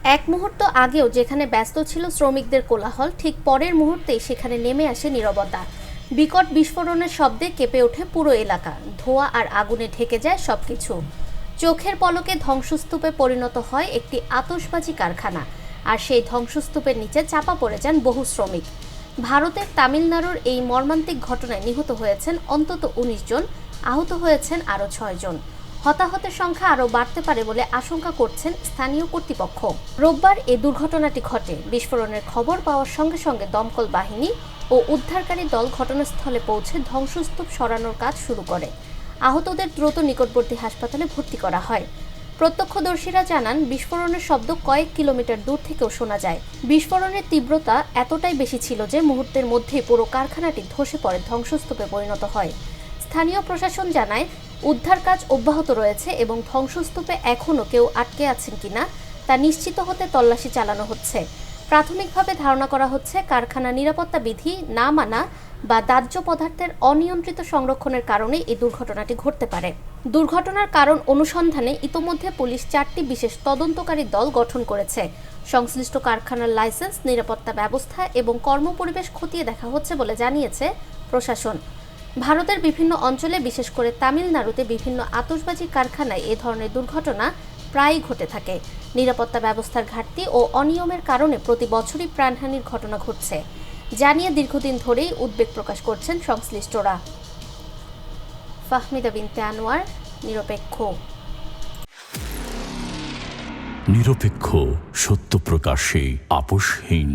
এক মুহূর্ত আগেও যেখানে ব্যস্ত ছিল শ্রমিকদের কোলাহল, ঠিক পরের মুহূর্তেই সেখানে নেমে আসে নীরবতা। বিকট বিস্ফোরণের শব্দে কেঁপে ওঠে পুরো এলাকা, ধোঁয়া আর আগুনে ঢেকে যায় সবকিছু। চোখের পলকে ধ্বংসস্তূপে পরিণত হয় একটি আতশবাজি কারখানা, আর সেই ধ্বংসস্তূপের নিচে চাপা পড়ে যান বহু শ্রমিক। ভারতের তামিলনাড়ুর এই মর্মান্তিক ঘটনায় নিহত হয়েছেন অন্তত ১৯ জন, আহত হয়েছেন আরও ৬ জন। হতাহতের সংখ্যা আরও বাড়তে পারে বলে আশঙ্কা করছেন স্থানীয় কর্তৃপক্ষ। রোববার এই দুর্ঘটনাটি ঘটে। বিস্ফোরণের খবর পাওয়ার সঙ্গে সঙ্গে দমকল বাহিনী ও উদ্ধারকারী দল ঘটনাস্থলে পৌঁছে ধ্বংসস্তূপ সরানোর কাজ শুরু করে। আহতদের দ্রুত নিকটবর্তী হাসপাতালে ভর্তি করা হয়। প্রত্যক্ষদর্শীরা জানান, বিস্ফোরণের শব্দ কয়েক কিলোমিটার দূর থেকেও শোনা যায়। বিস্ফোরণের তীব্রতা এতটাই বেশি ছিল যে মুহূর্তের মধ্যেই পুরো কারখানাটি ধসে পড়ে ধ্বংসস্তূপে পরিণত হয়। স্থানীয় প্রশাসন জানায়, উদ্ধার কাজ অব্যাহত রয়েছে এবং ধ্বংসস্তূপে এখনও কেউ আটকে আছেন কিনা তা নিশ্চিত হতে তল্লাশি চালানো হচ্ছে। প্রাথমিকভাবে ধারণা করা হচ্ছে, কারখানা নিরাপত্তা বিধি না মানা বা দাহ্য পদার্থের অনিয়ন্ত্রিত সংরক্ষণের কারণে এই দুর্ঘটনাটি ঘটতে পারে। দুর্ঘটনার কারণ অনুসন্ধানে ইতোমধ্যে পুলিশ ৪টি বিশেষ তদন্তকারী দল গঠন করেছে। সংশ্লিষ্ট কারখানার লাইসেন্স, নিরাপত্তা ব্যবস্থা এবং কর্মপরিবেশ খতিয়ে দেখা হচ্ছে বলে জানিয়েছে প্রশাসন। ভারতের বিভিন্ন অঞ্চলে, বিশেষ করে তামিলনাড়ুতে বিভিন্ন আতশবাজি কারখানায় এ ধরনের দুর্ঘটনা প্রায়ই ঘটে থাকে। নিরাপত্তা ব্যবস্থার ঘাটতি ও অনিয়মের কারণে প্রতি বছরই প্রাণহানির ঘটনা ঘটছে, জানিয়ে দীর্ঘদিন ধরেই উদ্বেগ প্রকাশ করছেন সংশ্লিষ্টরা। ফাহমিদা বিনতে আনোয়ার, নিরপেক্ষ। নিরপেক্ষ, সত্য প্রকাশে আপোষহীন।